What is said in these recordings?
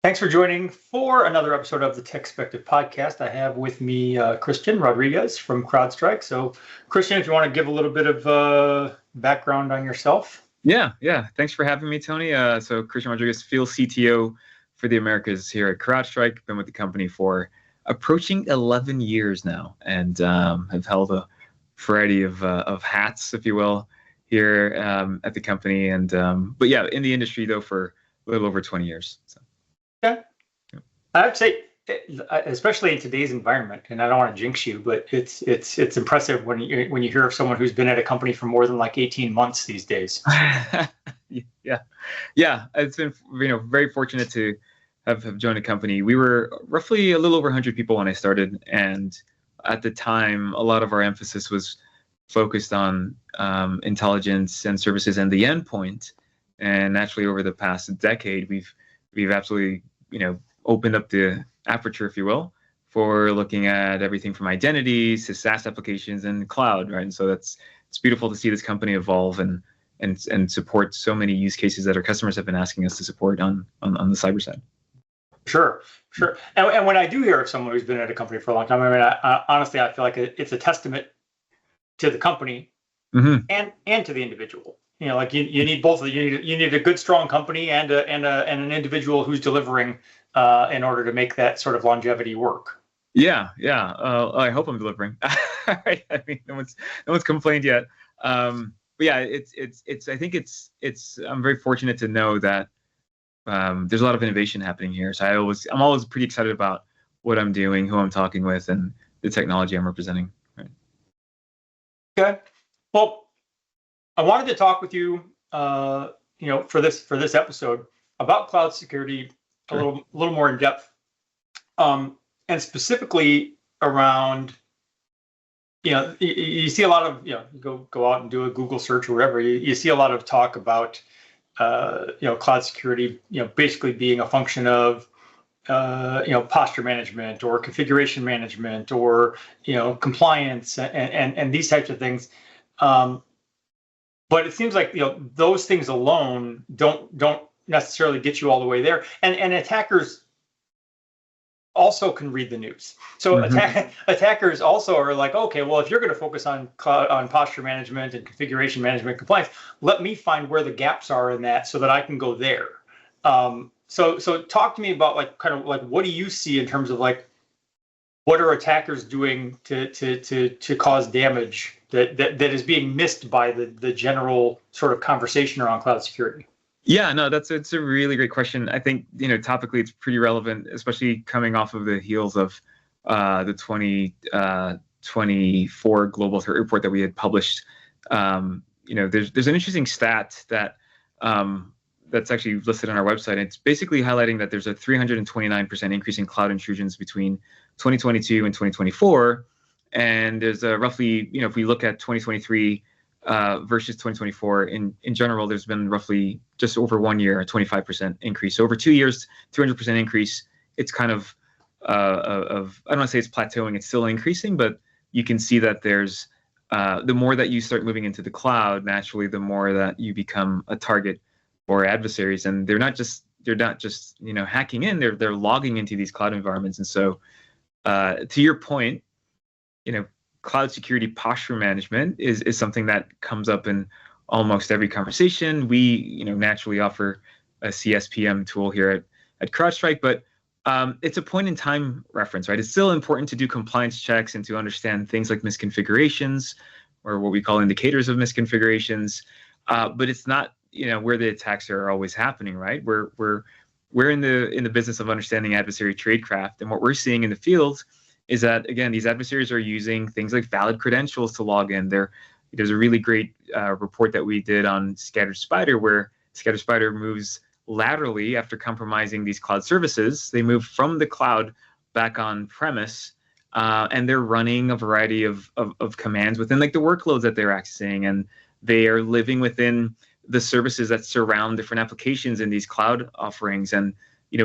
Thanks for joining for another episode of the TechSpective Podcast. I have with me Cristian Rodriguez from CrowdStrike. So, Cristian, if you want to give a little bit of background on yourself. Yeah. Thanks for having me, Tony. So, Cristian Rodriguez, Field CTO for the Americas here at CrowdStrike. Been with the company for approaching 11 years now, and have held a variety of hats, if you will, here at the company. And but yeah, in the industry though for a little over 20 years. So. Okay. I would say, especially in today's environment, and I don't want to jinx you, but it's impressive when you hear of someone who's been at a company for more than like 18 months these days. Yeah. It's been very fortunate to have joined a company. We were roughly a little over 100 people when I started, and at the time, a lot of our emphasis was focused on intelligence and services and the endpoint. And naturally, over the past decade, we've absolutely opened up the aperture, if you will, for looking at everything from identities to SaaS applications and cloud, right? And so it's beautiful to see this company evolve and support so many use cases that our customers have been asking us to support on the cyber side. Sure. And when I do hear of someone who's been at a company for a long time, I mean, honestly, I feel like it's a testament to the company and to the individual. Like you need both. You need a good, strong company and an individual who's delivering in order to make that sort of longevity work. Yeah. I hope I'm delivering. I mean, no one's complained yet. But yeah, it's. I think it's. I'm very fortunate to know that there's a lot of innovation happening here. So I'm always pretty excited about what I'm doing, who I'm talking with, and the technology I'm representing. Right. Okay. Well, I wanted to talk with you, for this episode about cloud security a little more in depth, and specifically around, you see a lot of, go out and do a Google search or whatever. You see a lot of talk about, cloud security, basically being a function of, posture management or configuration management or, compliance and these types of things. But it seems like those things alone don't necessarily get you all the way there, and attackers also can read the news. So attackers also are like, okay, well, if you're going to focus on posture management and configuration management compliance, let me find where the gaps are in that so that I can go there. So talk to me about what do you see in terms of what are attackers doing to cause damage that is being missed by the general sort of conversation around cloud security? Yeah, no, it's a really great question. I think topically it's pretty relevant, especially coming off of the heels of the 2024 global threat report that we had published. There's an interesting stat that that's actually listed on our website. It's basically highlighting that there's a 329% increase in cloud intrusions between 2022 and 2024. And there's a roughly, if we look at 2023 versus 2024, in general, there's been roughly just over 1 year, a 25% increase. So over 2 years, 200% increase. It's kind of, I don't want to say it's plateauing, it's still increasing, but you can see that there's, the more that you start moving into the cloud, naturally, the more that you become a target for adversaries. And they're not just hacking in, they're logging into these cloud environments. And so to your point, cloud security posture management is something that comes up in almost every conversation. We, naturally offer a CSPM tool here at CrowdStrike, but it's a point in time reference, right? It's still important to do compliance checks and to understand things like misconfigurations or what we call indicators of misconfigurations. But it's not, where the attacks are always happening, right? We're in the business of understanding adversary tradecraft, and what we're seeing in the field is that, again, these adversaries are using things like valid credentials to log in. There's a really great report that we did on Scattered Spider, where Scattered Spider moves laterally after compromising these cloud services. They move from the cloud back on premise, and they're running a variety of commands within the workloads that they're accessing, and they are living within the services that surround different applications in these cloud offerings. And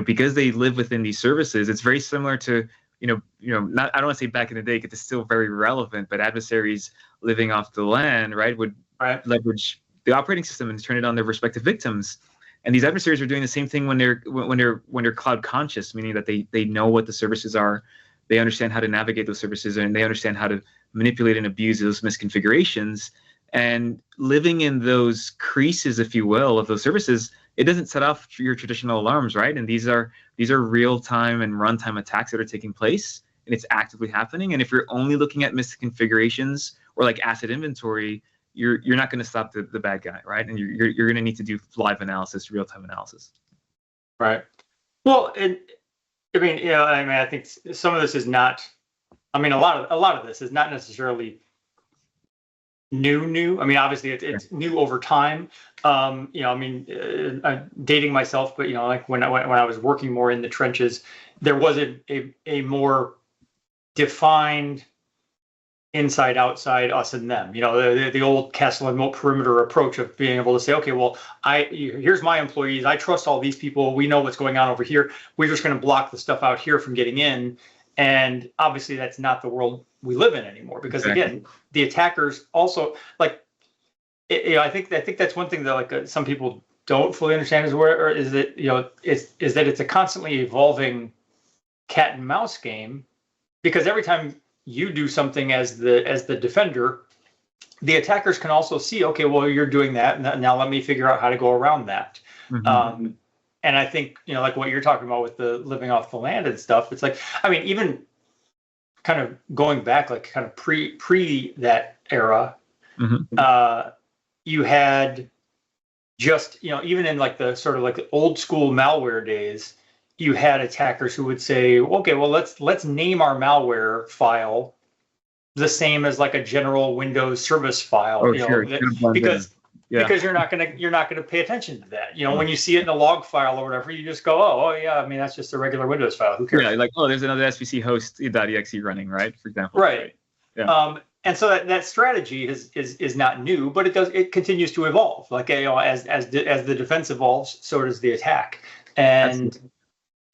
because they live within these services, it's very similar to not, I don't want to say back in the day, because it's still very relevant, but adversaries living off the land, right, would leverage the operating system and turn it on their respective victims. And these adversaries are doing the same thing when they're cloud conscious, meaning that they know what the services are, they understand how to navigate those services, and they understand how to manipulate and abuse those misconfigurations. And living in those creases, if you will, of those services, it doesn't set off your traditional alarms, right? And these are real time and runtime attacks that are taking place, and it's actively happening. And if you're only looking at misconfigurations or like asset inventory, you're not going to stop the bad guy, right? And you're going to need to do live analysis, real time analysis. Right. Well, I think some of this is not. I mean, a lot of this is not necessarily new. I mean, obviously it's new over time. I'm dating myself, but like when I was working more in the trenches, there was a more defined inside, outside, us and them. The old castle and moat perimeter approach of being able to say, okay, well, here's my employees. I trust all these people. We know what's going on over here. We're just going to block the stuff out here from getting in. And obviously, that's not the world we live in anymore. Because again, the attackers also I think that's one thing that like some people don't fully understand is that it's a constantly evolving cat and mouse game, because every time you do something as the defender, the attackers can also see, okay, well, you're doing that, and now let me figure out how to go around that. Mm-hmm. And I think, like what you're talking about with the living off the land and stuff, it's like, I mean, even kind of going back, like kind of pre that era, mm-hmm. You had just, even in like the sort of like the old school malware days, you had attackers who would say, okay, well, let's name our malware file the same as like a general Windows service file, because you're not gonna pay attention to that. When you see it in a log file or whatever, you just go, oh yeah, I mean that's just a regular Windows file. Who cares? Yeah, like there's another SVC host.exe running, right? For example. Right. Yeah. And so that strategy is not new, but it continues to evolve. Like as the defense evolves, so does the attack. And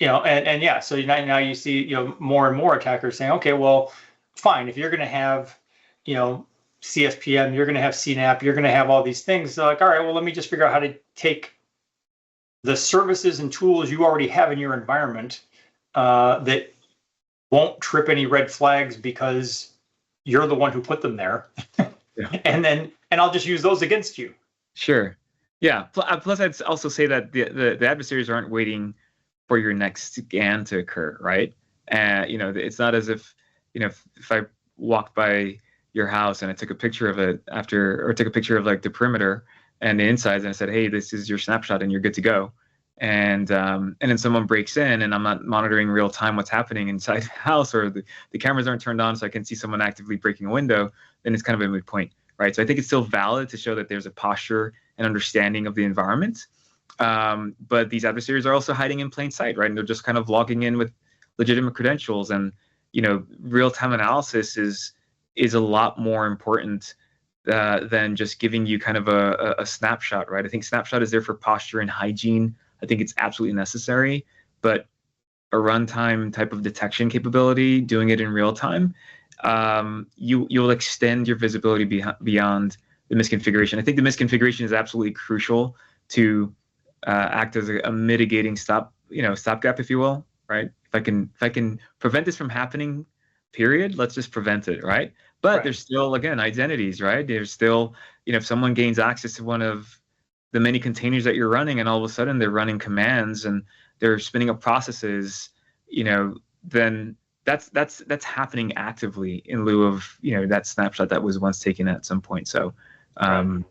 Absolutely. So now you see more and more attackers saying, okay, well, fine, if you're going to have CSPM, you're going to have CNAP, you're going to have all these things. They're like, all right, well, let me just figure out how to take the services and tools you already have in your environment that won't trip any red flags because you're the one who put them there, and I'll just use those against you. Sure. Yeah. Plus, I'd also say that the adversaries aren't waiting for your next scan to occur, right? It's not as if if I walked by your house and I took a picture of it took a picture of like the perimeter and the insides, and I said, hey, this is your snapshot and you're good to go. And then someone breaks in and I'm not monitoring real time what's happening inside the house, or the cameras aren't turned on so I can see someone actively breaking a window, then it's kind of a moot point, right? So I think it's still valid to show that there's a posture and understanding of the environment. But these adversaries are also hiding in plain sight, right? And they're just kind of logging in with legitimate credentials. And real-time analysis is a lot more important than just giving you kind of a snapshot, right? I think snapshot is there for posture and hygiene. I think it's absolutely necessary, but a runtime type of detection capability, doing it in real time, you'll extend your visibility beyond the misconfiguration. I think the misconfiguration is absolutely crucial to act as a mitigating stopgap, if you will, right? If I can prevent this from happening, period, let's just prevent it, right? But There's still, again, identities, right? There's still, if someone gains access to one of the many containers that you're running, and all of a sudden they're running commands and they're spinning up processes, then that's happening actively in lieu of that snapshot that was once taken at some point. So, I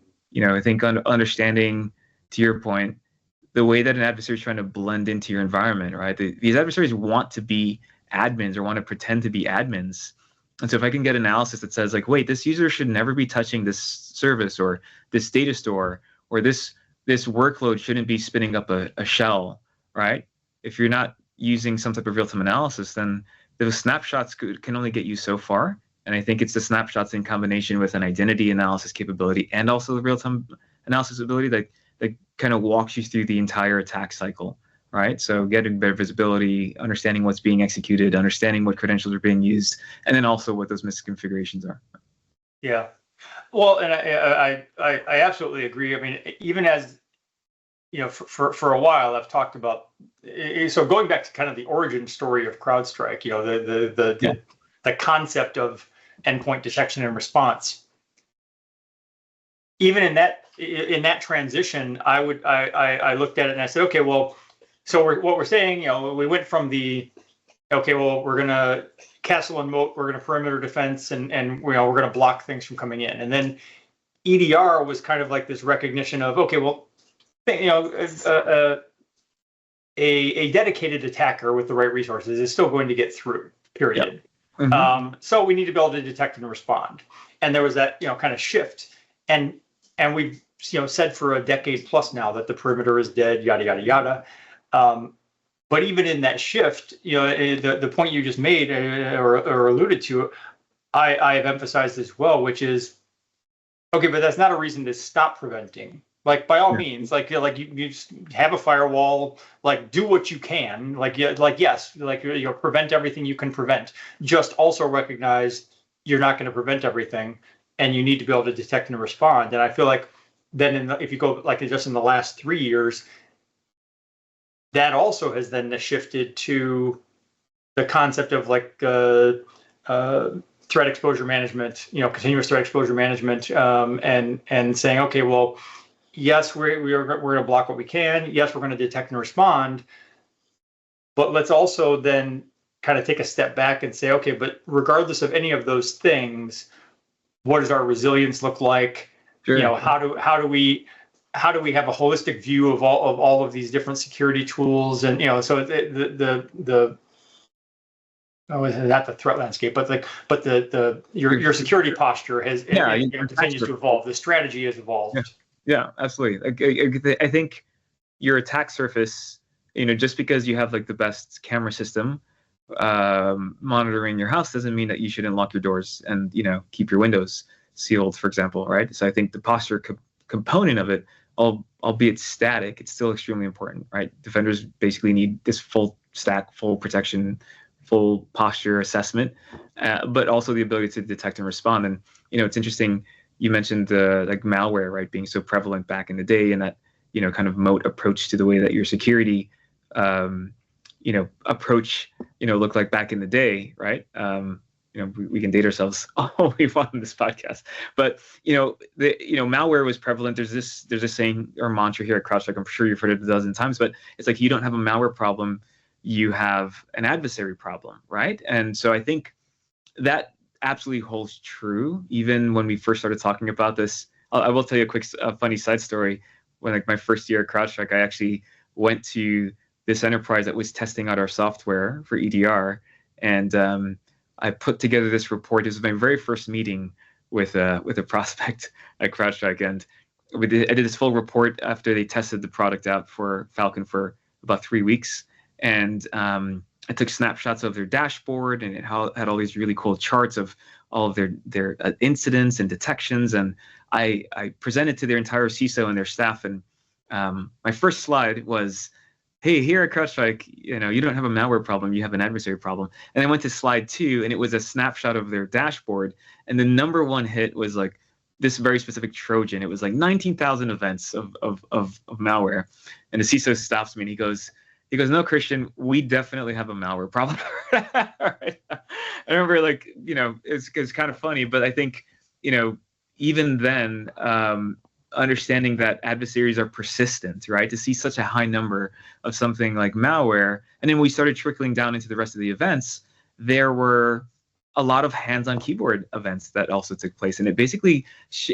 think understanding, to your point, the way that an adversary is trying to blend into your environment, right? These adversaries want to be admins or want to pretend to be admins. And so if I can get analysis that says like, wait, this user should never be touching this service or this data store, or this workload shouldn't be spinning up a shell, right? If you're not using some type of real-time analysis, then those snapshots can only get you so far. And I think it's the snapshots in combination with an identity analysis capability and also the real-time analysis ability that kind of walks you through the entire attack cycle, right? So getting better visibility, understanding what's being executed, understanding what credentials are being used, and then also what those misconfigurations are. Yeah. Well, and I absolutely agree. I mean, even as for a while I've talked about. So going back to kind of the origin story of CrowdStrike, the concept of endpoint detection and response. Even in that transition, I looked at it and I said, okay, well, so what we're saying, we went from we're gonna castle and moat, we're gonna perimeter defense, and we're gonna block things from coming in, and then EDR was kind of like this recognition of, okay, well, a dedicated attacker with the right resources is still going to get through, period. Yep. Mm-hmm. So we need to be able to detect and respond. And there was that, kind of shift. And we've, said for a decade plus now that the perimeter is dead, yada, yada, yada. But even in that shift, the point you just made or alluded to, I have emphasized as well, which is, okay, but that's not a reason to stop preventing. Like, by all means, you just have a firewall, do what you can, yes, prevent everything you can prevent. Just also recognize you're not going to prevent everything, and you need to be able to detect and respond. And I feel like then if you go just in the last 3 years, that also has then shifted to the concept of threat exposure management, continuous threat exposure management, and saying, okay, well, yes, we're going to block what we can. Yes, we're going to detect and respond. But let's also then kind of take a step back and say, okay, but regardless of any of those things, what does our resilience look like? Sure. How do we have a holistic view of all of these different security tools? And so not the threat landscape, but your security posture continues to evolve. The strategy has evolved. Yeah, absolutely. I think your attack surface, just because you have the best camera system monitoring your house doesn't mean that you shouldn't lock your doors and keep your windows sealed, for example, right? So I think the posture component of it, albeit static, it's still extremely important, right? Defenders basically need this full stack, full protection, full posture assessment, but also the ability to detect and respond. And it's interesting. You mentioned malware, right, being so prevalent back in the day, and that kind of moat approach to the way that your security approach looked like back in the day, right? We can date ourselves all we want on this podcast, but malware was prevalent. There's a saying or mantra here at CrowdStrike. I'm sure you've heard it a dozen times, but it's you don't have a malware problem, you have an adversary problem, right? And so I think that absolutely holds true. Even when we first started talking about this, I will tell you a quick funny side story. When my first year at CrowdStrike, I actually went to this enterprise that was testing out our software for EDR, and I put together this report. It was my very first meeting with a prospect at CrowdStrike, and I did this full report after they tested the product out for Falcon for about 3 weeks, and I took snapshots of their dashboard, and it had all these really cool charts of all of their incidents and detections. And I presented to their entire CISO and their staff. And my first slide was, hey, here at CrowdStrike, you don't have a malware problem, you have an adversary problem. And I went to slide 2, and it was a snapshot of their dashboard. And the number one hit was this very specific Trojan. It was 19,000 events of malware. And the CISO stops me and he goes, no, Cristian, we definitely have a malware problem. Right? I remember it's kind of funny, but I think, even then, understanding that adversaries are persistent, right? To see such a high number of something like malware. And then we started trickling down into the rest of the events. There were a lot of hands-on keyboard events that also took place. And it basically,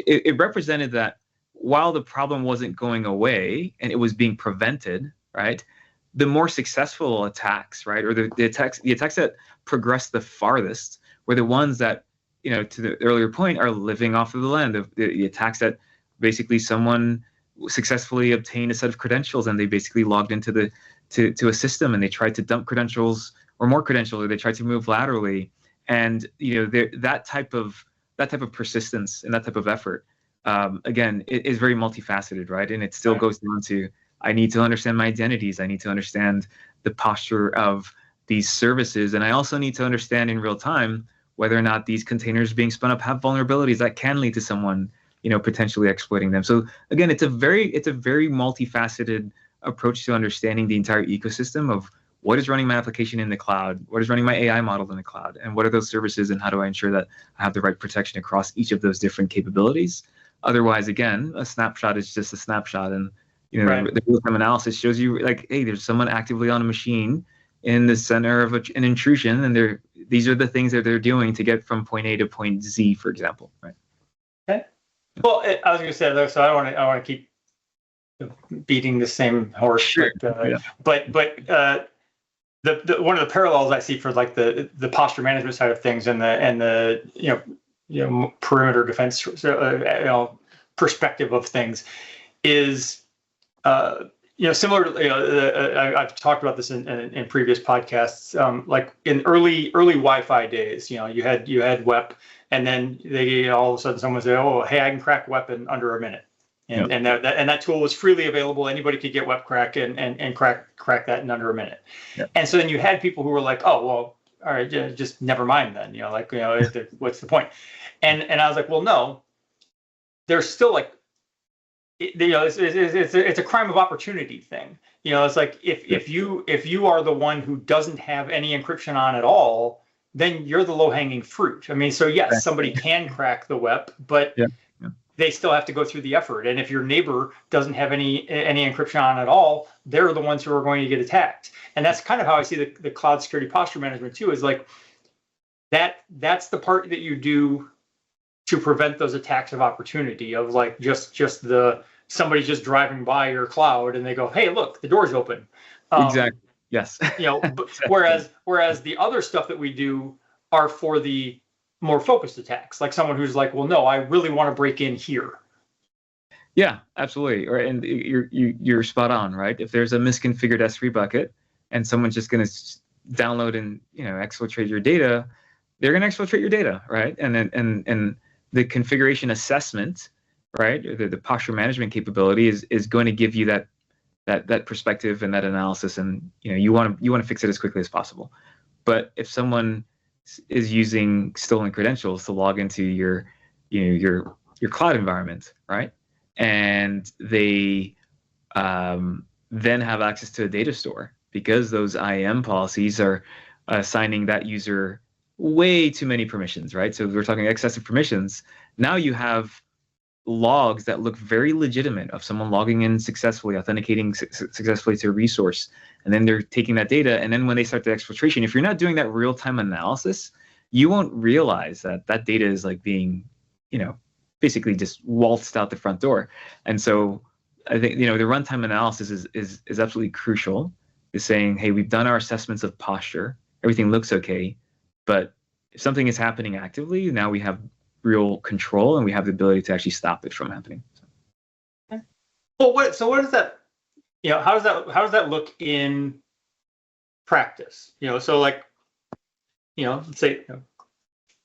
it represented that while the problem wasn't going away and it was being prevented, right? The more successful attacks, right, or the attacks that progressed the farthest were the ones that, to the earlier point, are living off of the land. The attacks that basically someone successfully obtained a set of credentials and they basically logged into to a system and they tried to dump credentials or more credentials, or they tried to move laterally. And that type of persistence and that type of effort, again, it is very multifaceted, right? And it still goes down to, I need to understand my identities. I need to understand the posture of these services. And I also need to understand in real time whether or not these containers being spun up have vulnerabilities that can lead to someone potentially exploiting them. So again, it's a very multifaceted approach to understanding the entire ecosystem of what is running my application in the cloud, what is running my AI model in the cloud, and what are those services, and how do I ensure that I have the right protection across each of those different capabilities. Otherwise, again, a snapshot is just a snapshot, and Right. the real-time analysis shows you like, hey, there's someone actively on a machine in the center of an intrusion, and these are the things that they're doing to get from point A to point Z, for example. Right. Okay. Well, I was going to say though, so I don't want to keep beating the same horse. Sure. But the one of the parallels I see for like the posture management side of things and the perimeter defense perspective of things is similar to, I've talked about this in previous podcasts, like in early Wi-Fi days, you had WEP, and then all of a sudden someone said, oh, hey, I can crack WEP in under a minute. And that tool was freely available. Anybody could get WEP crack and crack that in under a minute. Yep. And so then you had people who were like, oh, well, all right, just never mind then. What's the point? And I was like, well, no, there's still like, it's a crime of opportunity thing. It's like if you are the one who doesn't have any encryption on at all, then you're the low hanging fruit. I mean, so yes, somebody can crack the WEP, but they still have to go through the effort. And if your neighbor doesn't have any encryption on at all, they're the ones who are going to get attacked. And that's kind of how I see the cloud security posture management too, is like that's the part that you do to prevent those attacks of opportunity of like just somebody's just driving by your cloud and they go, hey, look, the door's open. Exactly. Yes. Exactly. Whereas the other stuff that we do are for the more focused attacks, like someone who's like, well, no, I really want to break in here. Yeah, absolutely. Right. And you're spot on, right? If there's a misconfigured S3 bucket and someone's just going to download and exfiltrate your data, they're going to exfiltrate your data, right? And the configuration assessment, right, the posture management capability is going to give you that perspective and that analysis, and you want to fix it as quickly as possible. But if someone is using stolen credentials to log into your cloud environment, right, and they then have access to a data store because those IAM policies are assigning that user way too many permissions, right? So we're talking excessive permissions. Now you have logs that look very legitimate of someone logging in successfully, authenticating successfully to a resource, and then they're taking that data. And then when they start the exfiltration, if you're not doing that real-time analysis, you won't realize that data is like being, basically just waltzed out the front door. And so I think, the runtime analysis is absolutely crucial. Is saying, hey, we've done our assessments of posture, everything looks okay, but if something is happening actively, now we have real control and we have the ability to actually stop it from happening. Well, what does that, how does that look in practice? So like, let's say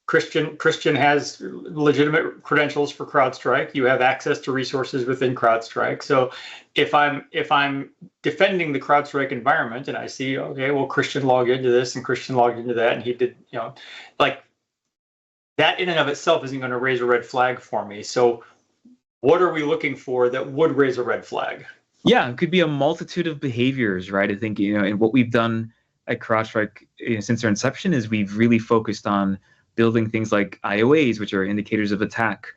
Cristian has legitimate credentials for CrowdStrike. You have access to resources within CrowdStrike. So if I'm defending the CrowdStrike environment and I see, okay, well, Cristian logged into this and Cristian logged into that and he did, like that in and of itself isn't going to raise a red flag for me. So what are we looking for that would raise a red flag? Yeah, it could be a multitude of behaviors, right? I think, and what we've done at CrowdStrike since our inception is we've really focused on building things like IOAs, which are indicators of attack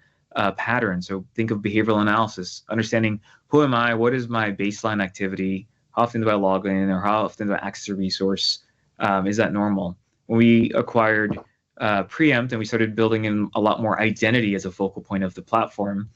patterns. So think of behavioral analysis, understanding who am I, what is my baseline activity, how often do I log in, or how often do I access a resource? Is that normal? When we acquired Preempt and we started building in a lot more identity as a focal point of the platform,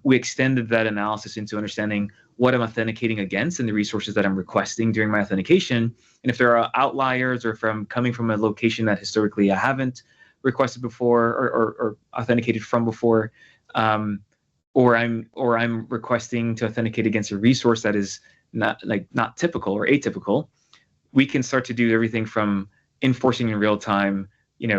we extended that analysis into understanding what I'm authenticating against and the resources that I'm requesting during my authentication. And if there are outliers or if I'm coming from a location that historically I haven't requested before or authenticated from before, or I'm requesting to authenticate against a resource that is not typical or atypical, we can start to do everything from enforcing in real time,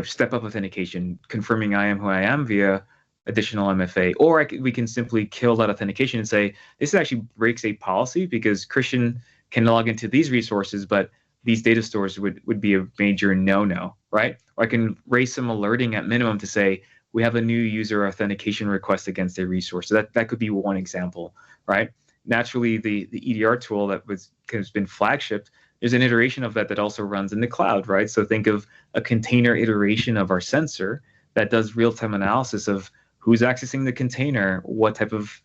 step up authentication, confirming I am who I am via additional MFA, or we can simply kill that authentication and say, this actually breaks a policy because Cristian can log into these resources, but these data stores would be a major no-no, right? Or I can raise some alerting at minimum to say, we have a new user authentication request against a resource. So that could be one example, right? Naturally, the EDR tool has been flagshipped. There's an iteration of that also runs in the cloud, right? So think of a container iteration of our sensor that does real-time analysis of who's accessing the container, what type of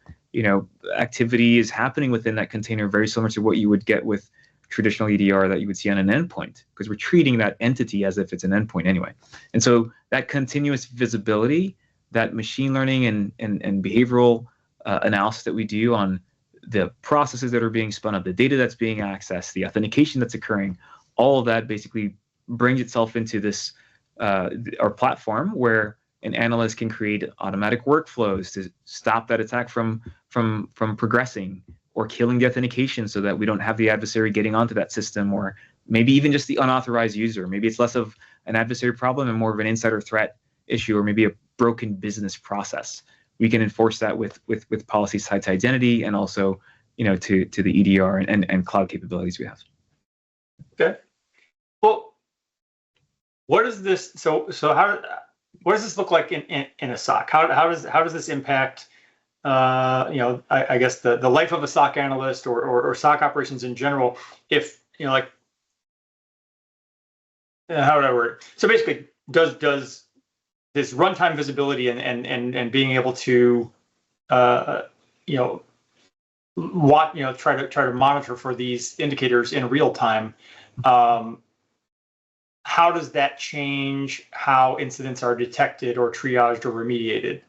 activity is happening within that container, very similar to what you would get with traditional EDR that you would see on an endpoint, because we're treating that entity as if it's an endpoint anyway. And so that continuous visibility, that machine learning and behavioral analysis that we do on the processes that are being spun up, the data that's being accessed, the authentication that's occurring, all of that basically brings itself into this our platform where an analyst can create automatic workflows to stop that attack from progressing or killing the authentication, so that we don't have the adversary getting onto that system, or maybe even just the unauthorized user. Maybe it's less of an adversary problem and more of an insider threat issue, or maybe a broken business process. We can enforce that with policies tied to identity, and also to the EDR and cloud capabilities we have. Okay. Well, what is this? So what does this look like in a SOC? How does this impact I guess the life of a SOC analyst or SOC operations in general? If how would I word it? So basically, does this runtime visibility and being able to try to monitor for these indicators in real time, how does that change how incidents are detected or triaged or remediated?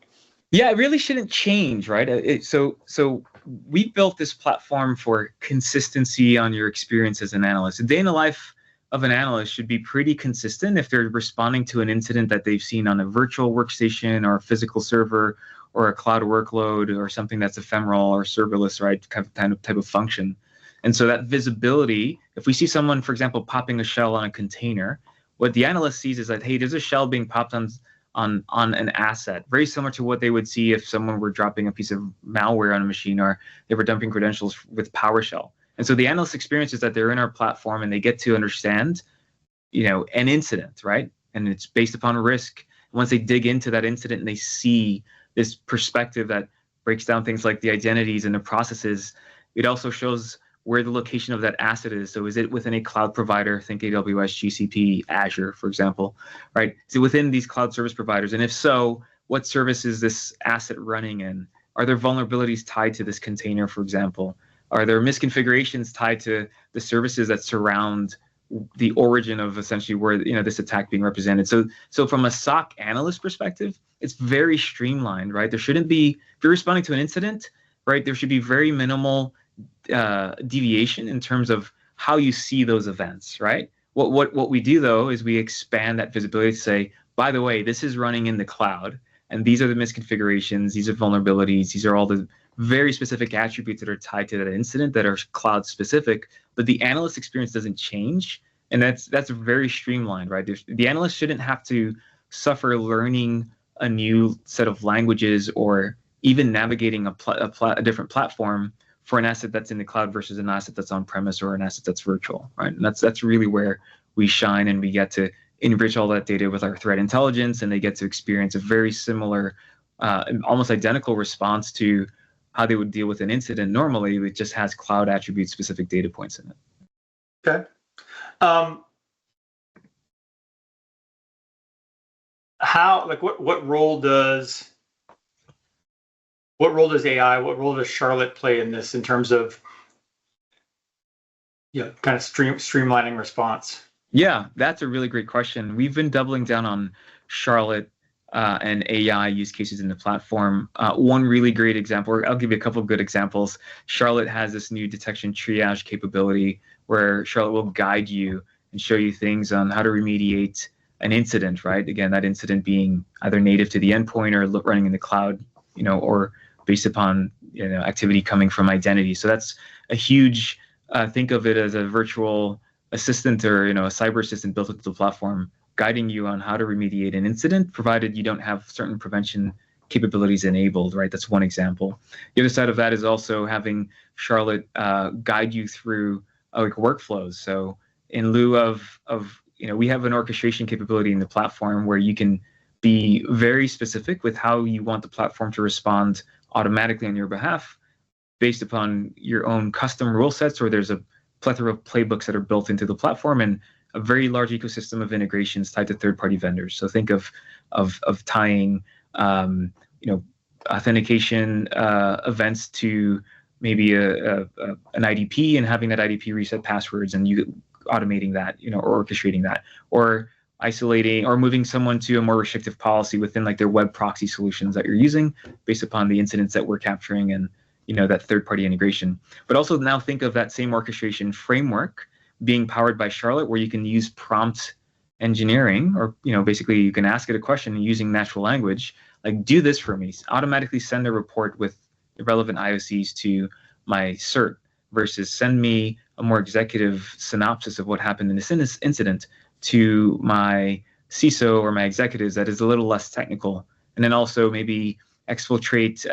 Yeah, it really shouldn't change, right? So we built this platform for consistency on your experience as an analyst. A day in the life of an analyst should be pretty consistent if they're responding to an incident that they've seen on a virtual workstation or a physical server or a cloud workload or something that's ephemeral or serverless, right? Type of function. And so that visibility, if we see someone, for example, popping a shell on a container, what the analyst sees is that, hey, there's a shell being popped on an asset, very similar to what they would see if someone were dropping a piece of malware on a machine, or they were dumping credentials with PowerShell. And so the analyst experience is that they're in our platform and they get to understand, an incident, right? And it's based upon risk. Once they dig into that incident and they see this perspective that breaks down things like the identities and the processes, it also shows where the location of that asset is. So is it within a cloud provider? Think AWS, GCP, Azure, for example, right? Is it within these cloud service providers? And if so, what service is this asset running in? Are there vulnerabilities tied to this container, for example? Are there misconfigurations tied to the services that surround the origin of essentially where this attack being represented? So from a SOC analyst perspective, it's very streamlined, right? There shouldn't be, if you're responding to an incident, right, there should be very minimal deviation in terms of how you see those events, right? What we do though is we expand that visibility to say, by the way, this is running in the cloud, and these are the misconfigurations, these are vulnerabilities, these are all the very specific attributes that are tied to that incident that are cloud specific, but the analyst experience doesn't change, and that's very streamlined, right? The analyst shouldn't have to suffer learning a new set of languages or even navigating a different platform for an asset that's in the cloud versus an asset that's on premise or an asset that's virtual, right? And that's really where we shine, and we get to enrich all that data with our threat intelligence, and they get to experience a very similar, almost identical response to how they would deal with an incident normally. It just has cloud attribute specific data points in it. Okay. What role does AI, what role does Charlotte play in this in terms of kind of streamlining response? Yeah, that's a really great question. We've been doubling down on Charlotte and AI use cases in the platform. One really great example, I'll give you a couple of good examples. Charlotte has this new detection triage capability where Charlotte will guide you and show you things on how to remediate an incident, right? Again, that incident being either native to the endpoint or running in the cloud, or based upon activity coming from identity. So that's a huge, think of it as a virtual assistant or a cyber assistant built into the platform, guiding you on how to remediate an incident, provided you don't have certain prevention capabilities enabled, right? That's one example. The other side of that is also having Charlotte guide you through workflows. So in lieu of we have an orchestration capability in the platform where you can be very specific with how you want the platform to respond automatically on your behalf based upon your own custom rule sets, or there's a plethora of playbooks that are built into the platform and a very large ecosystem of integrations tied to third-party vendors. So think of tying authentication events to maybe an IDP and having that IDP reset passwords and you automating that, or orchestrating that, or isolating or moving someone to a more restrictive policy within like their web proxy solutions that you're using based upon the incidents that we're capturing and that third-party integration. But also now think of that same orchestration framework being powered by Charlotte, where you can use prompt engineering, or basically you can ask it a question using natural language, like do this for me, automatically send a report with the relevant IOCs to my cert, versus send me a more executive synopsis of what happened in this incident to my CISO or my executives that is a little less technical. And then also maybe exfiltrate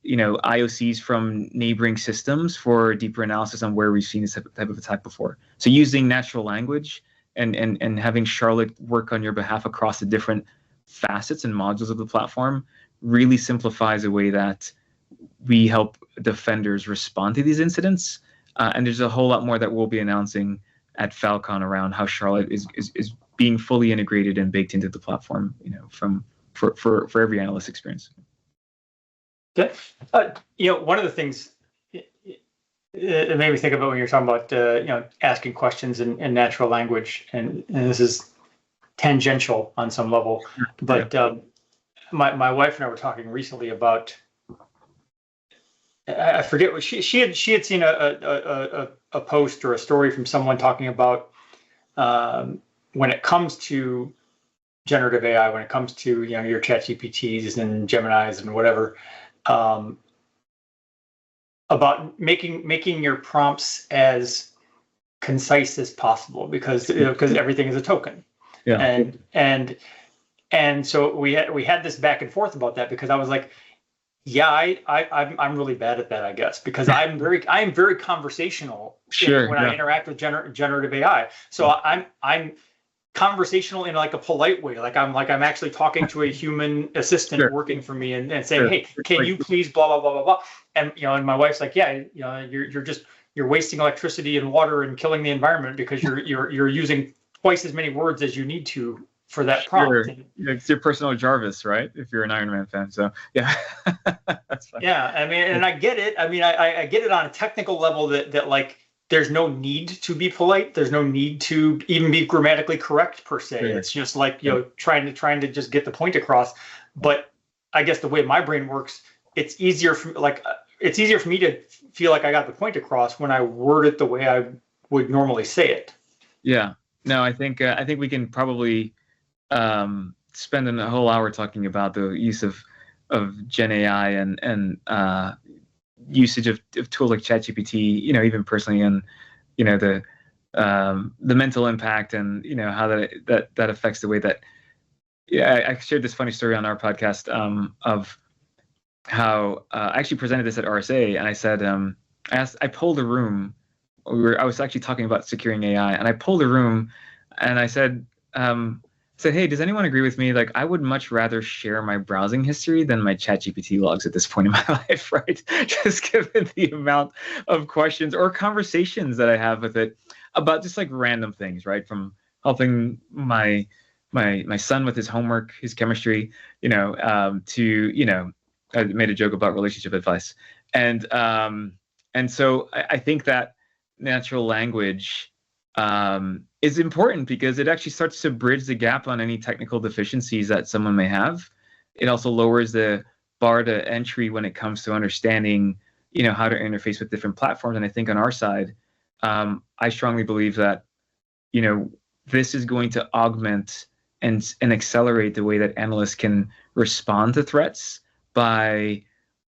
IOCs from neighboring systems for deeper analysis on where we've seen this type of attack before. So using natural language and having Charlotte work on your behalf across the different facets and modules of the platform really simplifies the way that we help defenders respond to these incidents. And there's a whole lot more that we'll be announcing at Falcon around how Charlotte is being fully integrated and baked into the platform, for every analyst experience. Okay. One of the things it made me think about when you're talking about asking questions in natural language, and this is tangential on some level, but my wife and I were talking recently about, I forget what she had seen a post or a story from someone talking about when it comes to generative AI, when it comes to your ChatGPTs and Geminis and whatever, about making your prompts as concise as possible, because everything is a token. Yeah. And so we had this back and forth about that, because I was like, yeah, I'm really bad at that, I guess, because I am very conversational when I interact with generative AI. So I'm conversational in like a polite way, like I'm actually talking to a human assistant working for me and saying, hey, can you please blah blah blah blah blah, and and my wife's like, yeah, you're wasting electricity and water and killing the environment because you're using twice as many words as you need to for that prompt. It's your personal Jarvis, right? If you're an Iron Man fan, so yeah. That's fine. Yeah, I mean, and I get it. I mean, I get it on a technical level that like there's no need to be polite. There's no need to even be grammatically correct per se. Sure. It's just like trying to just get the point across. But I guess the way my brain works, it's easier for me to feel like I got the point across when I word it the way I would normally say it. Yeah. No, I think we can probably spend a whole hour talking about the use of Gen AI and usage of tools like ChatGPT, even personally, and the mental impact and how that affects the way that. Yeah, I shared this funny story on our podcast of how I actually presented this at RSA, and I said I polled a room. I was actually talking about securing AI, and I polled a room, and I said, hey, does anyone agree with me? Like, I would much rather share my browsing history than my ChatGPT logs at this point in my life, right? Just given the amount of questions or conversations that I have with it about just like random things, right? From helping my son with his homework, his chemistry, to I made a joke about relationship advice, and so I think that natural language is important because it actually starts to bridge the gap on any technical deficiencies that someone may have. It also lowers the bar to entry when it comes to understanding, how to interface with different platforms. And I think on our side, I strongly believe that, this is going to augment and accelerate the way that analysts can respond to threats by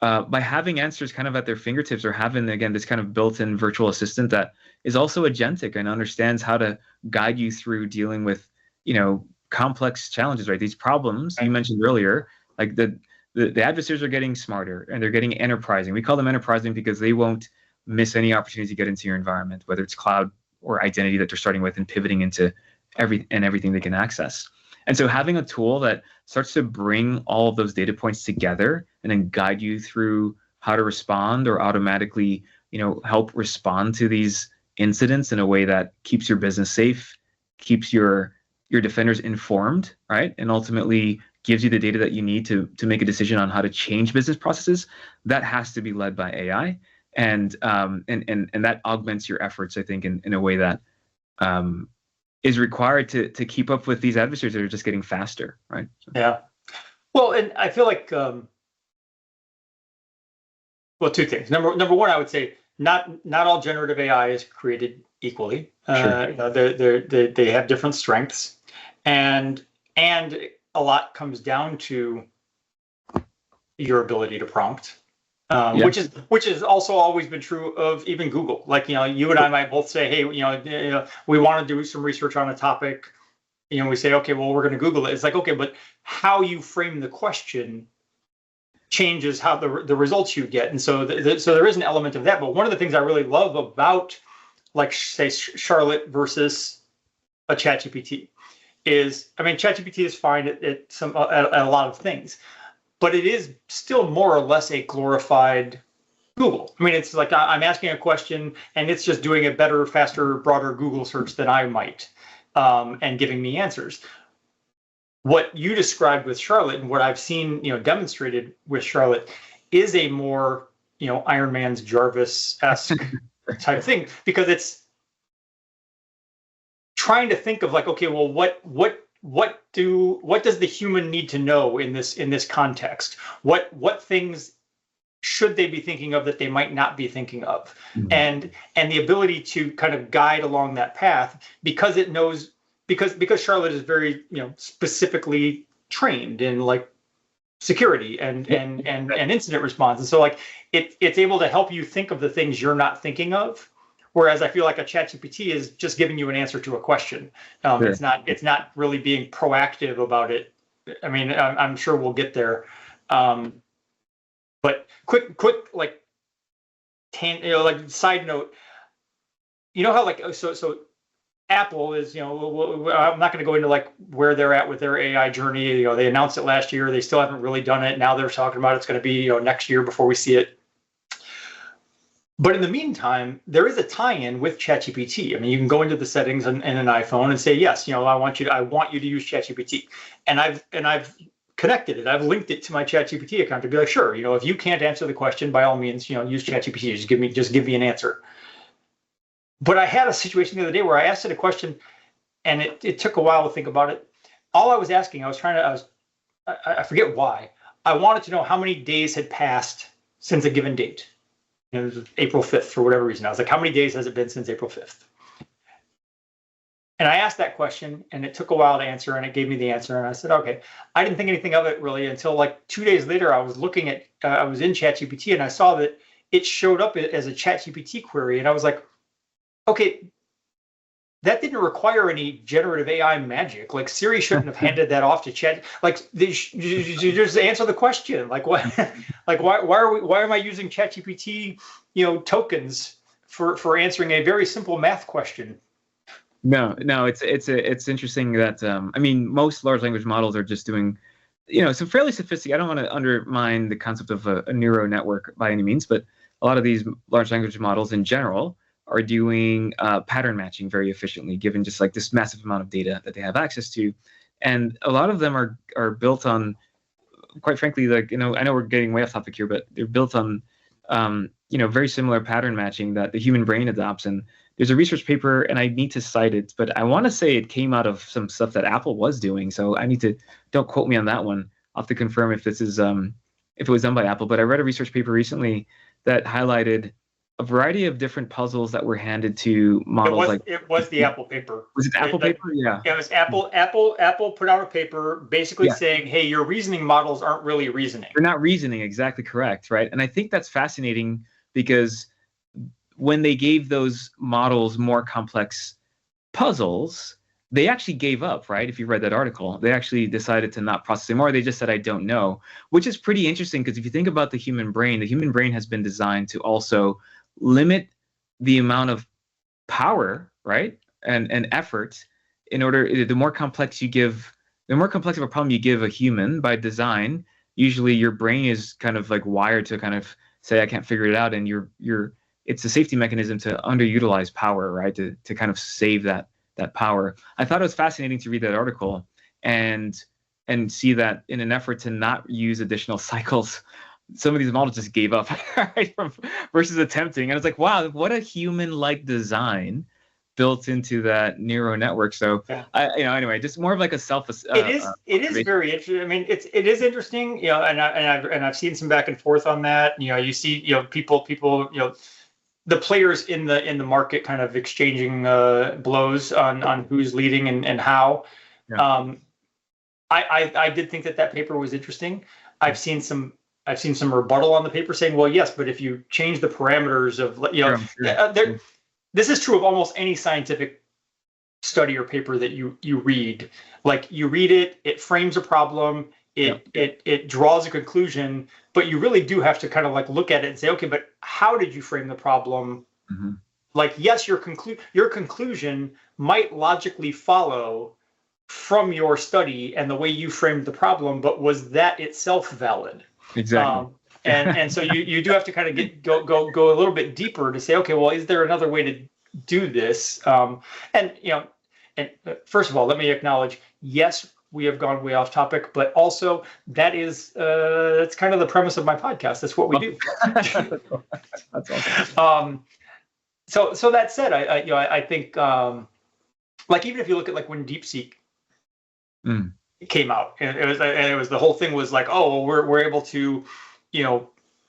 having answers kind of at their fingertips, or having, again, this kind of built-in virtual assistant that is also agentic and understands how to guide you through dealing with, complex challenges, right? These problems you mentioned earlier, like the adversaries are getting smarter and they're getting enterprising. We call them enterprising because they won't miss any opportunity to get into your environment, whether it's cloud or identity that they're starting with and pivoting into everything they can access. And so having a tool that starts to bring all of those data points together and then guide you through how to respond or automatically, help respond to these incidents in a way that keeps your business safe, keeps your defenders informed, right? And ultimately gives you the data that you need to make a decision on how to change business processes, that has to be led by AI. And that augments your efforts, I think, in a way that is required to keep up with these adversaries that are just getting faster, right? Yeah. Well, and I feel like, well, two things. Number one, I would say not all generative AI is created equally. Sure. They have different strengths, and a lot comes down to your ability to prompt. Which is also always been true of even Google. Like, you and I might both say, hey, we want to do some research on a topic. We say, okay, well, we're going to Google it. It's like, okay, but how you frame the question changes how the results you get. And so there is an element of that. But one of the things I really love about, like, say, Charlotte versus a ChatGPT is, ChatGPT is fine at a lot of things, but it is still more or less a glorified Google. It's like I'm asking a question and it's just doing a better, faster, broader Google search than I might, and giving me answers. What you described with Charlotte and what I've seen, demonstrated with Charlotte is a more, Iron Man's Jarvis-esque type thing, because it's trying to think of, like, okay, well, what does the human need to know in this context? What things should they be thinking of that they might not be thinking of? Mm-hmm. And the ability to kind of guide along that path, because it knows, because Charlotte is very, specifically trained in, like, security and incident response. And so, like, it's able to help you think of the things you're not thinking of. Whereas I feel like a ChatGPT is just giving you an answer to a question. Sure. It's not really being proactive about it. I'm sure we'll get there. But quick, like, side note. How, like, so Apple is, I'm not going to go into, like, where they're at with their AI journey. They announced it last year. They still haven't really done it. Now they're talking about it's going to be, next year before we see it. But in the meantime, there is a tie-in with ChatGPT. You can go into the settings in an iPhone and say, yes, I want you to use ChatGPT. And I've connected it. I've linked it to my ChatGPT account to be like, sure, if you can't answer the question, by all means, use ChatGPT. Just give me an answer. But I had a situation the other day where I asked it a question, and it took a while to think about it. All I was asking, I forget why. I wanted to know how many days had passed since a given date. It was April 5th for whatever reason. I was like, how many days has it been since April 5th? And I asked that question, and it took a while to answer, and it gave me the answer. And I said, okay. I didn't think anything of it really until, like, 2 days later. I was looking at, I was in ChatGPT, and I saw that it showed up as a ChatGPT query. And I was like, okay, that didn't require any generative AI magic. Like, Siri shouldn't have handed that off to Chat. Like, you just answer the question. Like, what? Like, why am I using ChatGPT, tokens for answering a very simple math question? No, it's interesting that most large language models are just doing, some fairly sophisticated. I don't want to undermine the concept of a neural network by any means, but a lot of these large language models in general are doing pattern matching very efficiently, given just, like, this massive amount of data that they have access to. And a lot of them are built on, quite frankly, like, I know we're getting way off topic here, but they're built on, very similar pattern matching that the human brain adopts. And there's a research paper, and I need to cite it, but I want to say it came out of some stuff that Apple was doing. So don't quote me on that one. I'll have to confirm if this is, if it was done by Apple. But I read a research paper recently that highlighted a variety of different puzzles that were handed to models. It was the Apple paper. Was it the Apple paper? Yeah. It was Apple. Apple put out a paper basically saying, hey, your reasoning models aren't really reasoning. They're not reasoning. Exactly correct. Right. And I think that's fascinating, because when they gave those models more complex puzzles, they actually gave up, right? If you read that article, they actually decided to not process anymore. They just said, I don't know, which is pretty interesting, because if you think about the human brain has been designed to also limit the amount of power, right, and effort, in order, the more complex you give the more complex of a problem you give a human by design, usually your brain is kind of like wired to kind of say, I can't figure it out. And it's a safety mechanism to underutilize power, right? To kind of save that power. I thought it was fascinating to read that article and see that in an effort to not use additional cycles, some of these models just gave up, right? Versus attempting. And it's like, wow, what a human-like design built into that neural network. So, Yeah. Anyway, just more of like a self. It is very interesting. I mean, it is interesting, and I've seen some back and forth on that. You see, people, the players in the market kind of exchanging blows on who's leading and how. Yeah. I did think that paper was interesting. I've seen some rebuttal on the paper saying, well, yes, but if you change the parameters of, Sure. This is true of almost any scientific study or paper that you read. Like, you read it, it frames a problem, it draws a conclusion, but you really do have to kind of like look at it and say, okay, but how did you frame the problem? Mm-hmm. Like, yes, your conclusion might logically follow from your study and the way you framed the problem, but was that itself valid? Exactly. And so you do have to kind of go a little bit deeper to say, okay, well, is there another way to do this? And first of all, let me acknowledge, yes, we have gone way off topic, but also that's kind of the premise of my podcast. That's what we do. That's awesome. So that said, I think, like, even if you look at like when DeepSeek came out, and it was the whole thing was like, oh, well, we're able to,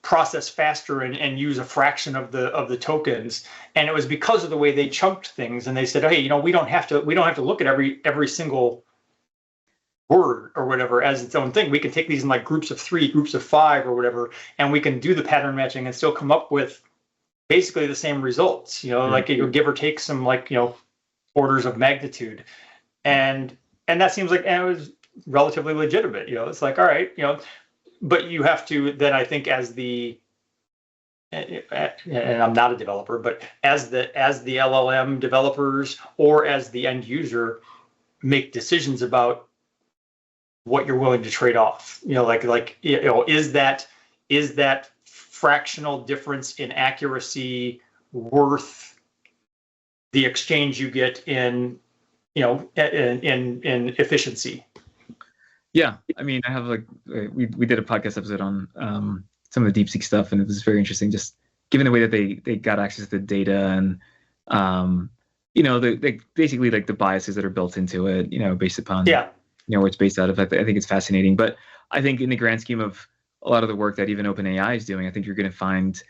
process faster and use a fraction of the tokens, and it was because of the way they chunked things, and they said, hey, we don't have to look at every single word or whatever as its own thing. We can take these in like groups of 3, groups of 5, or whatever, and we can do the pattern matching and still come up with basically the same results. Like, give or take some, like, orders of magnitude, and that seems like, and it was relatively legitimate. It's like, all right, but you have to then, I think, as the, and I'm not a developer, but as the LLM developers or as the end user, make decisions about what you're willing to trade off. Is that fractional difference in accuracy worth the exchange you get in efficiency? Yeah, I mean, I have we did a podcast episode on some of the DeepSeek stuff, and it was very interesting, just given the way that they got access to the data and they basically, like, the biases that are built into it, based upon where it's based out of. I think it's fascinating, but I think in the grand scheme of a lot of the work that even OpenAI is doing, I think you're going to find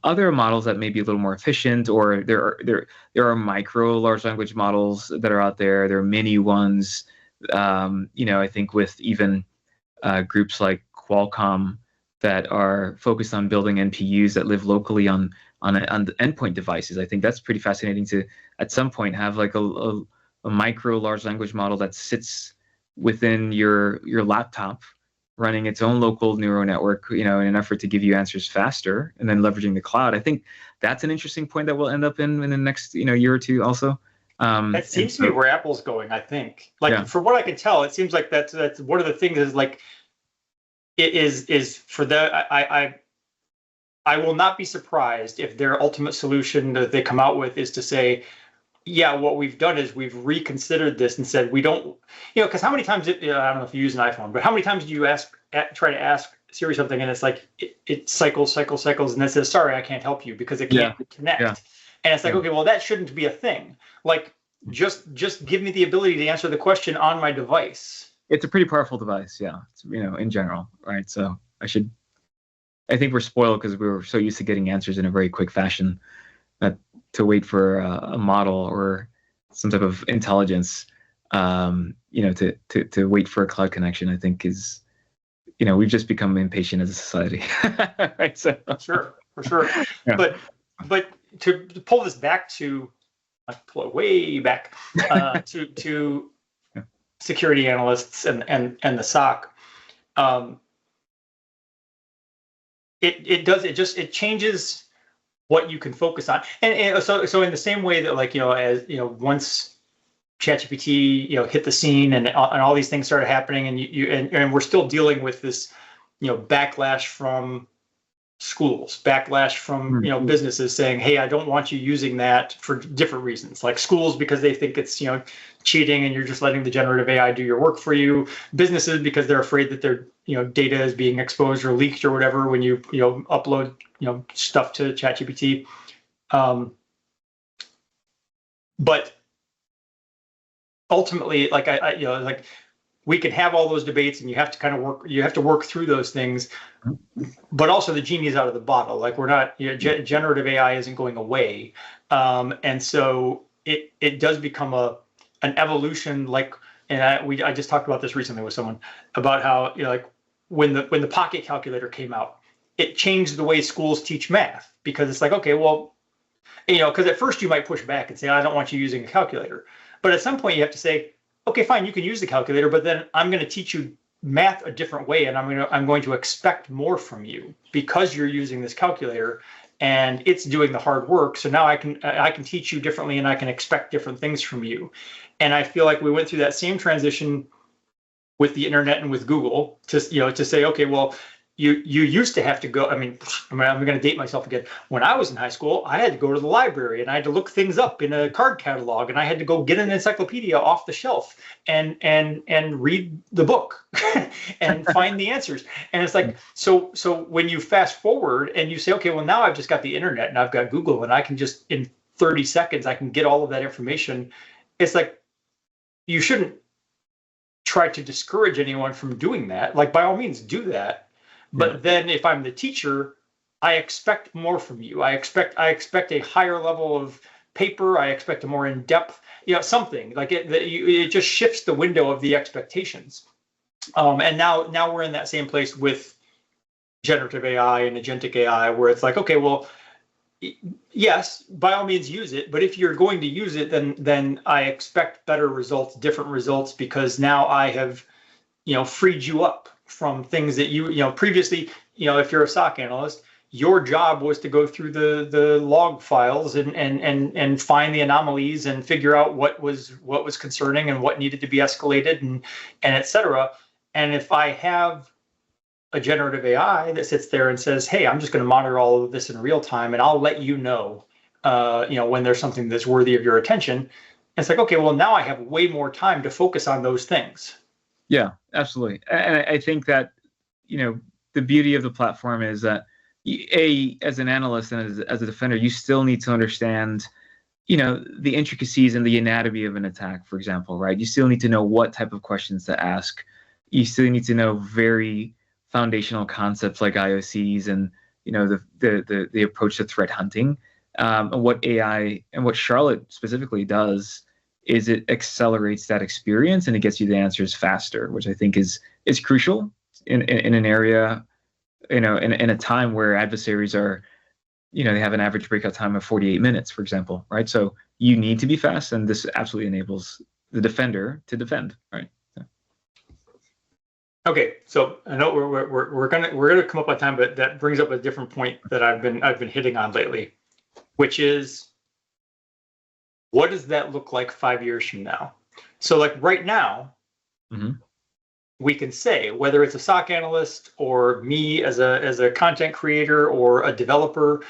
other models that may be a little more efficient, or there are micro large language models that are out there. There are mini ones. I think with even groups like Qualcomm that are focused on building NPUs that live locally on the endpoint devices. I think that's pretty fascinating to, at some point, have like a micro large language model that sits within your laptop, running its own local neural network, in an effort to give you answers faster, and then leveraging the cloud. I think that's an interesting point that we'll end up in the next year or two also. That seems to be where Apple's going, I think. From what I can tell, it seems like that's one of the things is, like, it is for I will not be surprised if their ultimate solution that they come out with is to say, yeah, what we've done is we've reconsidered this and said we don't, because how many times I don't know if you use an iPhone, but how many times do you try to ask Siri something, and it's like it cycles, and it says, sorry, I can't help you because it can't connect. Yeah. And it's like, okay, well, that shouldn't be a thing. Like, just give me the ability to answer the question on my device. It's a pretty powerful device, yeah. It's, in general, right? So I think we're spoiled because we were so used to getting answers in a very quick fashion that to wait for a model or some type of intelligence, to wait for a cloud connection, I think is, we've just become impatient as a society, right? So for sure. Yeah. But to pull this back to, pull it way back to security analysts and the SOC, it changes what you can focus on, and so in the same way that, like, as once ChatGPT, hit the scene and all these things started happening, and we're still dealing with this, backlash from schools, backlash from businesses saying, hey, I don't want you using that for different reasons. Like schools because they think it's cheating and you're just letting the generative AI do your work for you. Businesses because they're afraid that their data is being exposed or leaked or whatever when you upload stuff to ChatGPT. But ultimately, like like we can have all those debates, and you have to work through those things. But also, the genie's out of the bottle. Like we're not, generative AI isn't going away, and so it does become an evolution. Like, and I just talked about this recently with someone about how like when the pocket calculator came out, it changed the way schools teach math, because it's like, okay, well, because at first you might push back and say, I don't want you using a calculator. But at some point you have to say, okay, fine, you can use the calculator, but then I'm going to teach you math a different way, and I'm going to expect more from you because you're using this calculator and it's doing the hard work. So now I can teach you differently, and I can expect different things from you. And I feel like we went through that same transition with the internet and with Google to say, okay, well, you used to have to go. I'm going to date myself again. When I was in high school, I had to go to the library and I had to look things up in a card catalog, and I had to go get an encyclopedia off the shelf and read the book and find the answers. And it's like, so when you fast forward and you say, okay, well, now I've just got the internet and I've got Google, and I can just in 30 seconds I can get all of that information. It's like, you shouldn't try to discourage anyone from doing that. Like, by all means, do that. But then if I'm the teacher, I expect more from you. I expect a higher level of paper. I expect a more in-depth, something like it just shifts the window of the expectations. And now we're in that same place with generative AI and agentic AI, where it's like, okay, well, yes, by all means use it. But if you're going to use it, then I expect better results, different results, because now I have, freed you up from things that previously, if you're a SOC analyst, your job was to go through the log files and find the anomalies and figure out what was concerning and what needed to be escalated and et cetera. And if I have a generative AI that sits there and says, hey, I'm just going to monitor all of this in real time, and I'll let you know, when there's something that's worthy of your attention. It's like, okay, well, now I have way more time to focus on those things. Yeah, absolutely. And I think that, the beauty of the platform is that, as an analyst and as a defender, you still need to understand, the intricacies and the anatomy of an attack, for example, right? You still need to know what type of questions to ask. You still need to know very foundational concepts like IOCs and, the approach to threat hunting. And what AI and what Charlotte specifically does is it accelerates that experience, and it gets you the answers faster, which I think is crucial in an area, in a time where adversaries are, they have an average breakout time of 48 minutes, for example, right? So you need to be fast, and this absolutely enables the defender to defend, right? Yeah. Okay, so I know we're gonna come up on time, but that brings up a different point that I've been hitting on lately, which is, what does that look like 5 years from now? So like right now, we can say, whether it's a SOC analyst or me as a content creator or a developer,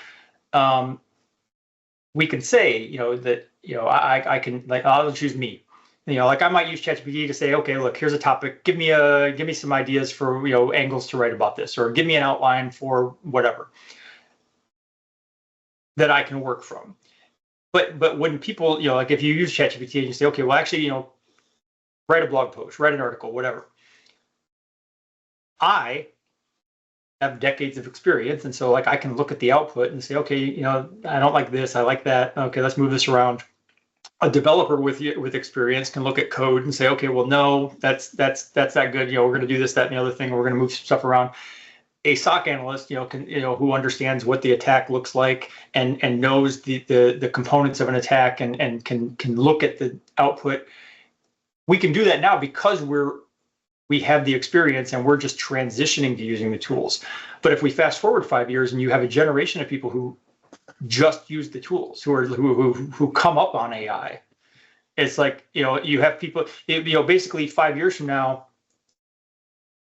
we can say, that, I can, like, I'll choose me. Like I might use ChatGPT to say, okay, look, here's a topic. Give me some ideas for, angles to write about this, or give me an outline for whatever that I can work from. But when people, like if you use ChatGPT and you say, okay, well, actually, write a blog post, write an article, whatever. I have decades of experience, and so like I can look at the output and say, okay, I don't like this, I like that. Okay, let's move this around. A developer with experience can look at code and say, okay, well, no, that's that good. We're going to do this, that, and the other thing. We're going to move stuff around. A SOC analyst, can who understands what the attack looks like and knows the components of an attack and can look at the output. We can do that now because we have the experience and we're just transitioning to using the tools. But if we fast forward 5 years and you have a generation of people who just use the tools, who come up on AI, It's like, you have people, basically 5 years from now,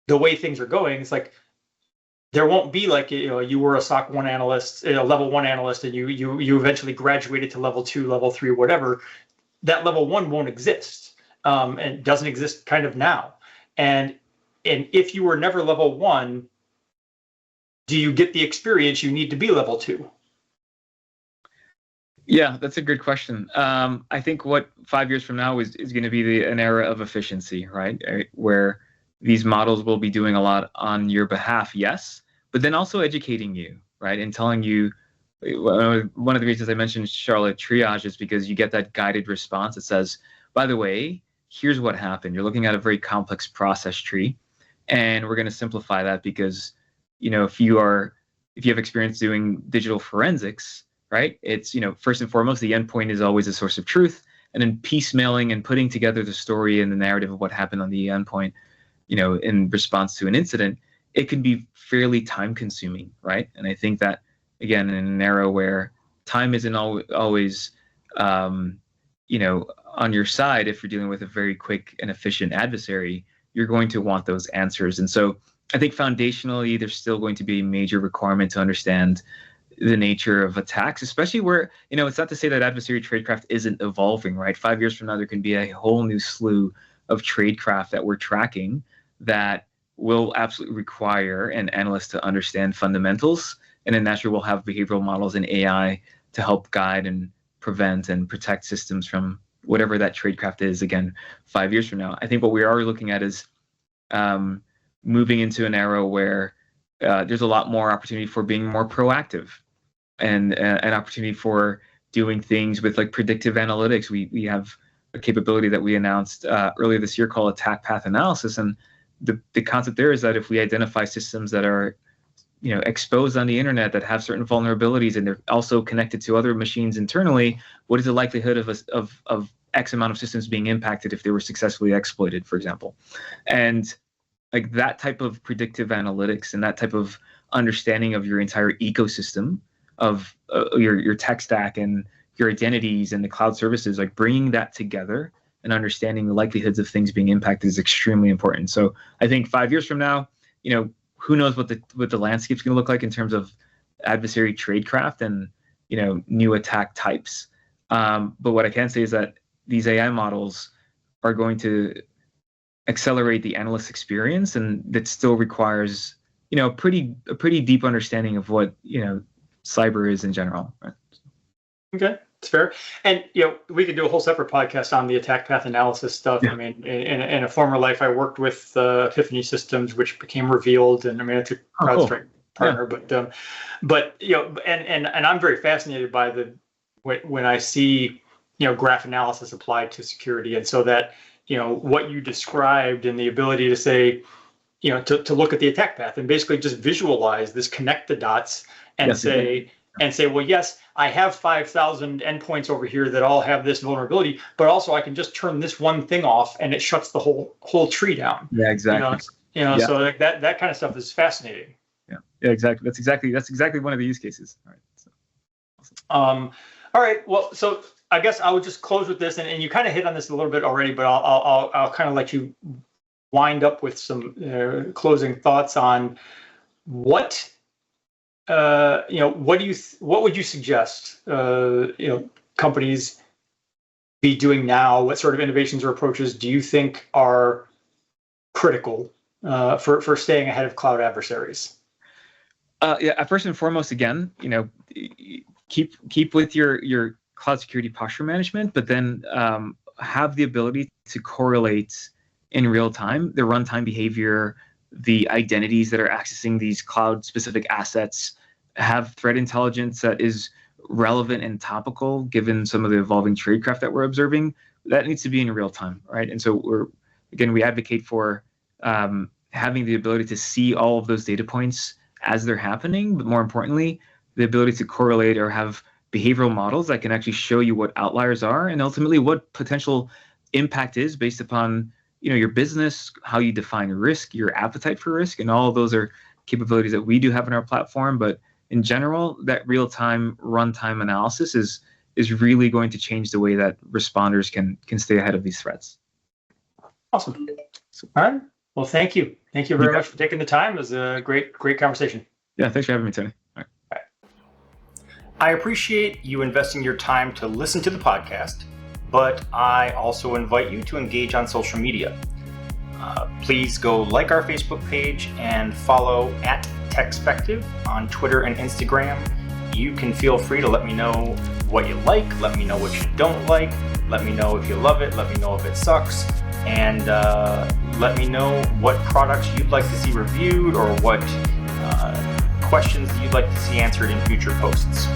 the way things are going, it's like there won't be like, you were a SOC 1 analyst, level 1 analyst, and you eventually graduated to level 2, level 3, whatever. That level 1 won't exist, and doesn't exist kind of now. And if you were never level 1, do you get the experience you need to be level 2? Yeah, that's a good question. I think what 5 years from now is going to be an era of efficiency, right? Where these models will be doing a lot on your behalf, yes, but then also educating you, right? And telling you, one of the reasons I mentioned Charlotte Triage is because you get that guided response that says, by the way, here's what happened. You're looking at a very complex process tree, and we're going to simplify that because, if you have experience doing digital forensics, right? It's, first and foremost, the endpoint is always a source of truth, and then piecemealing and putting together the story and the narrative of what happened on the endpoint, in response to an incident, it can be fairly time consuming, right? And I think that, again, in an era where time isn't always, on your side, if you're dealing with a very quick and efficient adversary, you're going to want those answers. And so I think foundationally, there's still going to be a major requirement to understand the nature of attacks, especially where, it's not to say that adversary tradecraft isn't evolving, right? 5 years from now, there can be a whole new slew of tradecraft that we're tracking that will absolutely require an analyst to understand fundamentals. And then naturally, we'll have behavioral models and AI to help guide and prevent and protect systems from whatever that tradecraft is, again, 5 years from now. I think what we are looking at is moving into an era where there's a lot more opportunity for being more proactive, and an opportunity for doing things with like predictive analytics. We have a capability that we announced earlier this year called attack path analysis. And the concept there is that if we identify systems that are exposed on the internet, that have certain vulnerabilities, and they're also connected to other machines internally, what is the likelihood of X amount of systems being impacted if they were successfully exploited, for example? And like that type of predictive analytics and that type of understanding of your entire ecosystem of your tech stack and your identities and the cloud services, like bringing that together and understanding the likelihoods of things being impacted is extremely important. So I think 5 years from now, who knows what the landscape's going to look like in terms of adversary tradecraft and new attack types. But what I can say is that these AI models are going to accelerate the analyst experience, and that still requires a pretty deep understanding of what cyber is in general. Right? Okay, it's fair. And we could do a whole separate podcast on the attack path analysis stuff. Yeah. I mean, in a former life, I worked with Epiphany Systems, which became Revealed, and I mean, it's a CrowdStrike partner. Yeah. But and I'm very fascinated by when I see graph analysis applied to security, and so that what you described and the ability to say, to look at the attack path and basically just visualize this, connect the dots, and say, well, yes, I have 5,000 endpoints over here that all have this vulnerability, but also I can just turn this one thing off and it shuts the whole tree down. Yeah, exactly. So like that kind of stuff is fascinating. Yeah, exactly. That's exactly one of the use cases. All right. So, awesome. All right. Well, so I guess I would just close with this, and you kind of hit on this a little bit already, but I'll kind of let you wind up with some closing thoughts on what what would you suggest companies be doing now? What sort of innovations or approaches do you think are critical for staying ahead of cloud adversaries? First and foremost, again, keep with your cloud security posture management, but then have the ability to correlate in real time the runtime behavior, the identities that are accessing these cloud-specific assets, have threat intelligence that is relevant and topical given some of the evolving tradecraft that we're observing. That needs to be in real time, right? And so we advocate for having the ability to see all of those data points as they're happening, but more importantly, the ability to correlate or have behavioral models that can actually show you what outliers are and ultimately what potential impact is based upon your business, how you define risk, your appetite for risk, and all of those are capabilities that we do have in our platform. But in general, that real-time runtime analysis is is really going to change the way that responders can stay ahead of these threats. Awesome. All right. Well, thank you. Thank you very much for taking the time. It was a great conversation. Yeah, thanks for having me, Tony. All right. I appreciate you investing your time to listen to the podcast, but I also invite you to engage on social media. Please go like our Facebook page and follow at TechSpective on Twitter and Instagram. You can feel free to let me know what you like, let me know what you don't like, let me know if you love it, let me know if it sucks, and let me know what products you'd like to see reviewed or what questions you'd like to see answered in future posts.